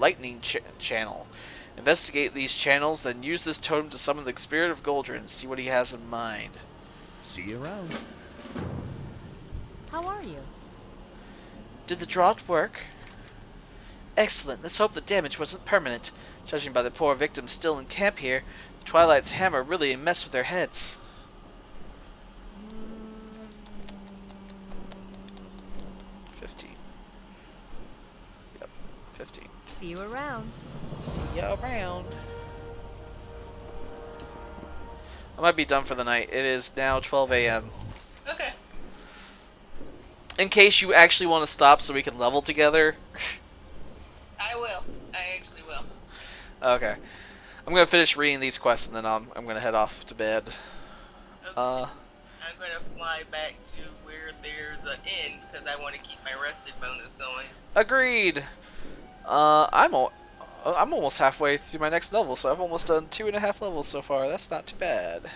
lightning channel. Investigate these channels, then use this totem to summon the spirit of Goldrin. See what he has in mind. See you around. How are you? Did the draught work? Excellent. Let's hope the damage wasn't permanent. Judging by the poor victims still in camp here, Twilight's hammer really messed with their heads. 15. Yep, 15. See you around. See ya around. I might be done for the night. It is now 12 a.m. Okay. In case you actually want to stop so we can level together. I will. I actually will. Okay. I'm going to finish reading these quests and then I'm going to head off to bed. Okay. I'm going to fly back to where there's an inn because I want to keep my rested bonus going. Agreed. I'm almost halfway through my next level, so I've almost done 2.5 levels so far. That's not too bad.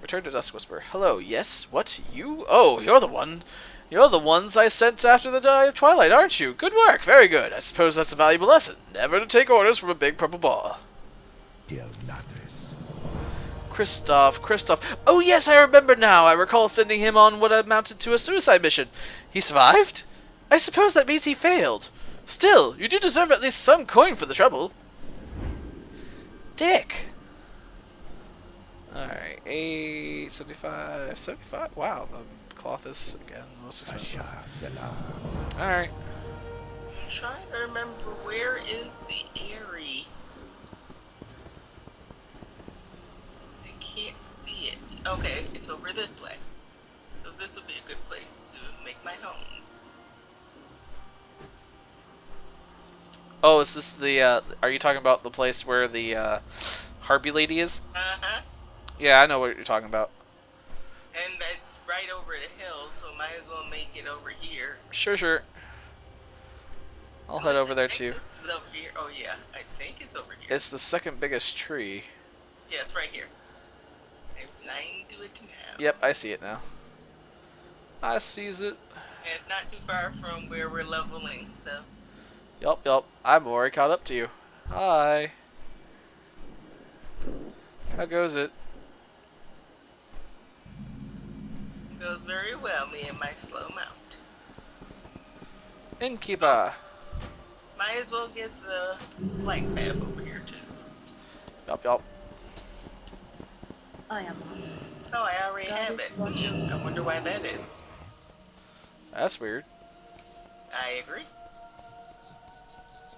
Return to Dusk Whisper. Hello, yes? What? You? Oh, you're the one. You're the ones I sent after the die of Twilight, aren't you? Good work, very good. I suppose that's a valuable lesson. Never to take orders from a big purple ball. Christoph. Oh yes, I remember now. I recall sending him on what amounted to a suicide mission. He survived? I suppose that means he failed. Still, you do deserve at least some coin for the trouble. Dick. Alright, 875, 75. Wow, the cloth is again most expensive. Alright. I'm trying to remember where is the Airy. I can't see it. Okay, it's over this way. So this will be a good place to make my home. Oh, is this the, are you talking about the place where the, Harpy lady is? Uh-huh. Yeah, I know what you're talking about. And that's right over the hill, so might as well make it over here. Sure. I'll head over there too. This is over here. Oh yeah, I think it's over here. It's the second biggest tree. Yes, right here. I'm flying to it now. Yep, I see it now. I sees it. And it's not too far from where we're leveling, so. Yup. I'm already caught up to you. Hi. How goes it? Goes very well, me and my slow mount. Innkeeper. Might as well get the flight path over here too. Yup. I am. Oh, I already have it. I wonder why that is. That's weird. I agree.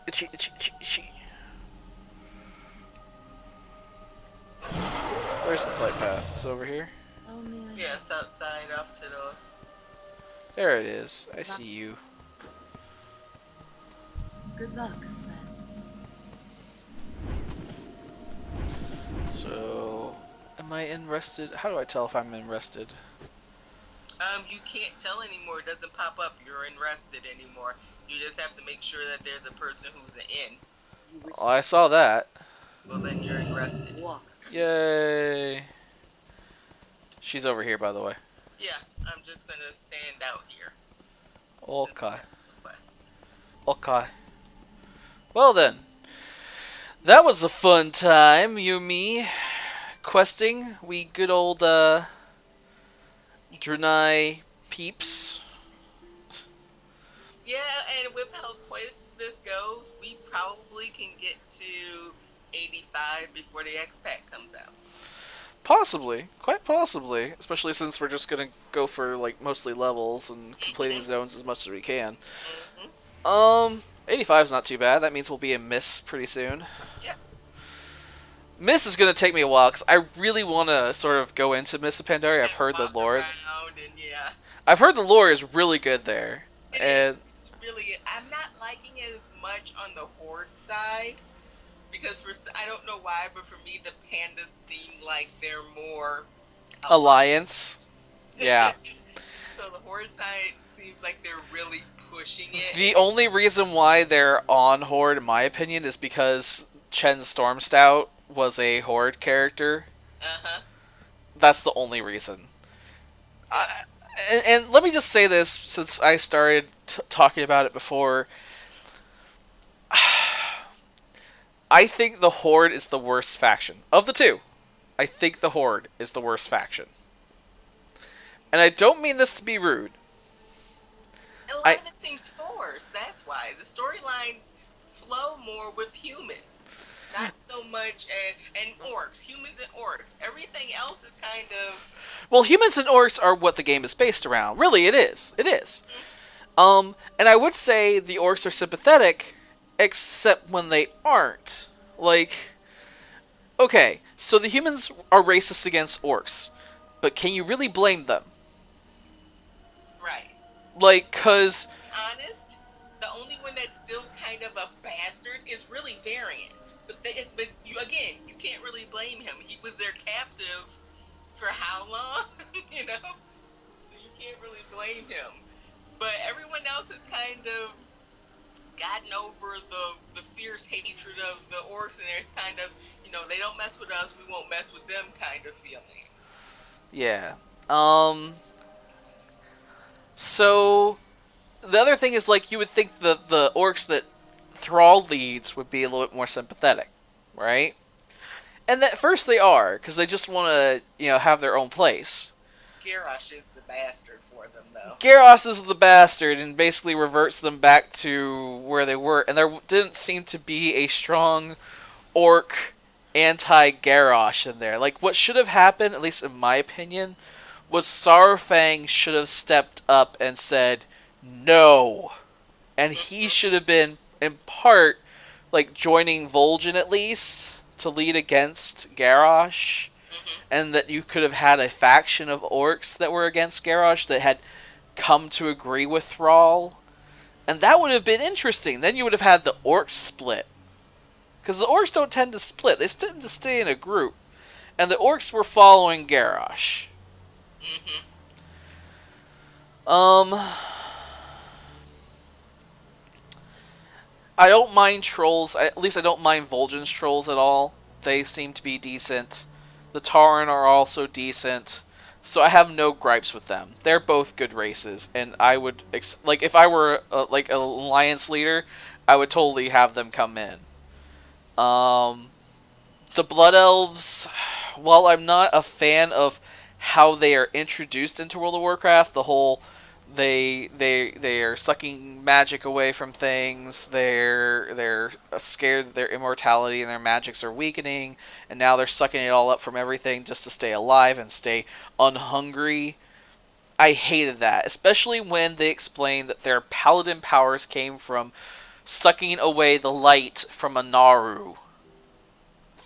Itchy. Where's the flight path? It's over here. Oh man. Yes, outside off to the. There it is. I see you. Good luck, friend. So, am I rested? How do I tell if I'm rested? You can't tell anymore. It doesn't pop up. You're rested anymore. You just have to make sure that there's a person who's in. Oh, I saw that. Well, then you're rested. Walk. Yay. She's over here, by the way. Yeah, I'm just gonna stand out here. Okay. Well then. That was a fun time, you and me. Questing. We good old, Drenai peeps. Yeah, and with how quick this goes, we probably can get to 85 before the X-Pack comes out. Possibly. Quite possibly. Especially since we're just gonna go for, like, mostly levels and completing zones as much as we can. 85's not too bad. That means we'll be in Miss pretty soon. Yeah. Miss is gonna take me a while, because I really want to sort of go into Miss of Pandaria. I've heard the lore. I've heard the lore is really good there. It's really, I'm not liking it as much on the Horde side. Because I don't know why, but for me, the pandas seem like they're more Alliance. Yeah. So the Horde side seems like they're really pushing it. The only reason why they're on Horde, in my opinion, is because Chen Stormstout was a Horde character. That's the only reason. And let me just say this, since I started talking about it before. I think the Horde is the worst faction. Of the two, I think the Horde is the worst faction. And I don't mean this to be rude. And a lot of it seems forced. That's why the storylines flow more with humans, not so much and orcs. Humans and orcs. Everything else is kind of. Well, humans and orcs are what the game is based around. Really, it is. It is. And I would say the orcs are sympathetic, except when they aren't. Like, okay, so the humans are racist against orcs, but can you really blame them? Right. Like, cause Honest, the only one that's still kind of a bastard is really Variant. But you again, you can't really blame him. He was their captive for how long? You know, so you can't really blame him. But everyone else has kind of gotten over the fierce hatred of the orcs, and there's kind of, you know, they don't mess with us, we won't mess with them kind of feeling. yeah. So the other thing is, like, you would think the orcs that Thrall leads would be a little bit more sympathetic, right? And at first they are, because they just want to, you know, have their own place. Garrosh is the bastard for them, though. Garrosh is the bastard and basically reverts them back to where they were, and there didn't seem to be a strong orc anti-Garrosh in there. Like, what should have happened, at least in my opinion, was Saurfang should have stepped up and said, no. And he should have been, in part, like, joining Vol'jin at least to lead against Garrosh. And that you could have had a faction of orcs that were against Garrosh that had come to agree with Thrall. And that would have been interesting. Then you would have had the orcs split. Because the orcs don't tend to split. They tend to stay in a group. And the orcs were following Garrosh. I don't mind trolls. At least I don't mind Vol'jin's trolls at all. They seem to be decent. The Tauren are also decent, so I have no gripes with them. They're both good races, and I would like, if I were like an alliance leader, I would totally have them come in. The Blood Elves, while I'm not a fan of how they are introduced into World of Warcraft, the whole they are sucking magic away from things. They're scared that their immortality and their magics are weakening, and now they're sucking it all up from everything just to stay alive and stay unhungry. I hated that, especially when they explained that their paladin powers came from sucking away the light from a Naru.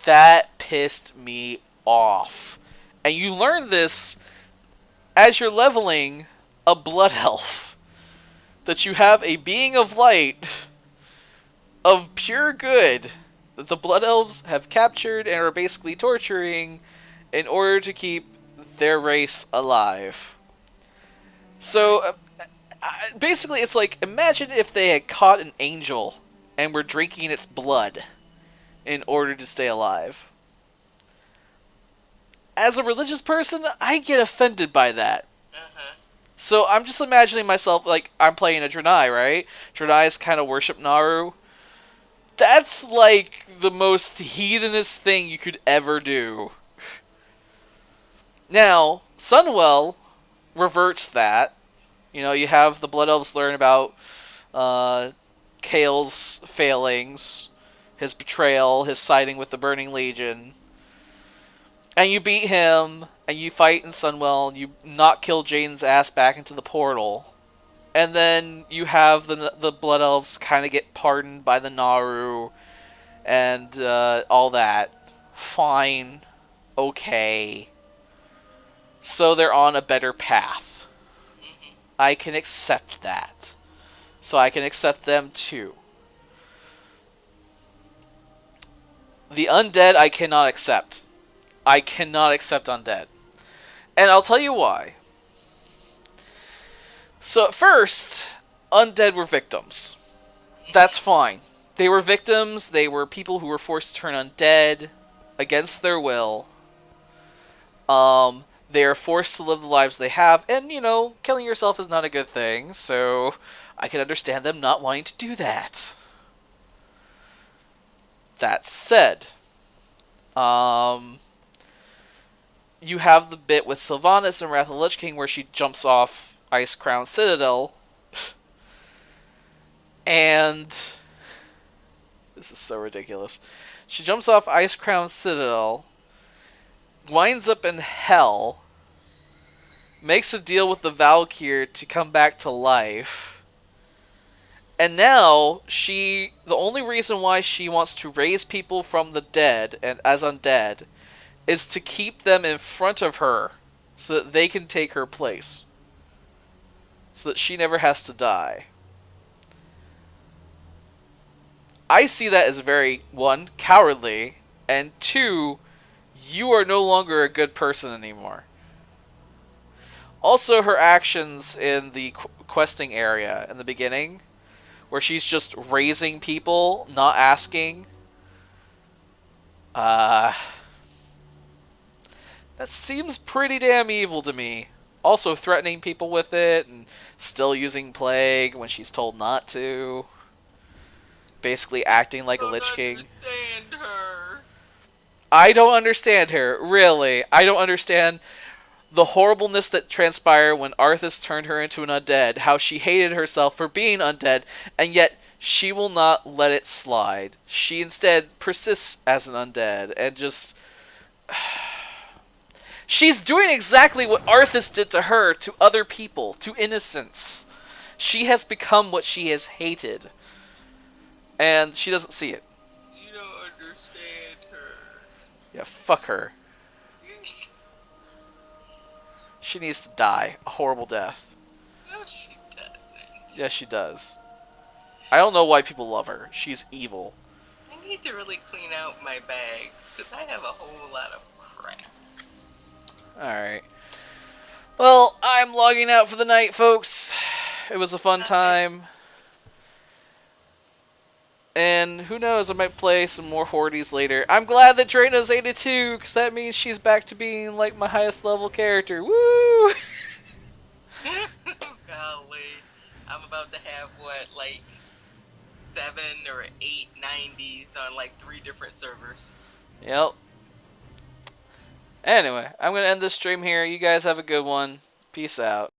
That pissed me off. And you learn this as you're leveling a Blood Elf. That you have a being of light, of pure good, that the Blood Elves have captured and are basically torturing in order to keep their race alive. So, basically it's like, imagine if they had caught an angel and were drinking its blood in order to stay alive. As a religious person, I get offended by that. So I'm just imagining myself, like, I'm playing a Draenei, right? Draenei's kind of worship Naru. That's, like, the most heathenist thing you could ever do. Now, Sunwell reverts that. You know, you have the Blood Elves learn about Kael's failings, his betrayal, his siding with the Burning Legion. And you beat him, and you fight in Sunwell, and you not kill Jaden's ass back into the portal. And then you have the Blood Elves kind of get pardoned by the Naru, and all that. Fine. Okay. So they're on a better path. I can accept that. So I can accept them too. The undead I cannot accept. I cannot accept undead. And I'll tell you why. So at first, undead were victims. That's fine. They were victims. They were people who were forced to turn undead against their will. They are forced to live the lives they have. And, you know, killing yourself is not a good thing. So I can understand them not wanting to do that. That said, um, you have the bit with Sylvanas and Wrath of the Lich King where she jumps off Ice Crown Citadel, and this is so ridiculous. She jumps off Ice Crown Citadel, winds up in hell, makes a deal with the Valkyr to come back to life, and now the only reason why she wants to raise people from the dead and as undead is to keep them in front of her so that they can take her place. So that she never has to die. I see that as very, one, cowardly, and two, you are no longer a good person anymore. Also, her actions in the questing area in the beginning, where she's just raising people, not asking, that seems pretty damn evil to me. Also threatening people with it, and still using Plague when she's told not to. Basically acting like a Lich King. Understand her. I don't understand her, really. I don't understand the horribleness that transpired when Arthas turned her into an undead, how she hated herself for being undead, and yet she will not let it slide. She instead persists as an undead, and just... She's doing exactly what Arthas did to her, to other people, to innocents. She has become what she has hated. And she doesn't see it. You don't understand her. Yeah, fuck her. She needs to die. A horrible death. No, she doesn't. Yes, she does. I don't know why people love her. She's evil. I need to really clean out my bags, because I have a whole lot of crap. Alright. Well, I'm logging out for the night, folks. It was a fun time. And who knows, I might play some more Hordes later. I'm glad that Draena's 82, because that means she's back to being like my highest level character. Woo! Golly. I'm about to have, what, like 7 or 8 90s on like 3 different servers. Yep. Anyway, I'm going to end this stream here. You guys have a good one. Peace out.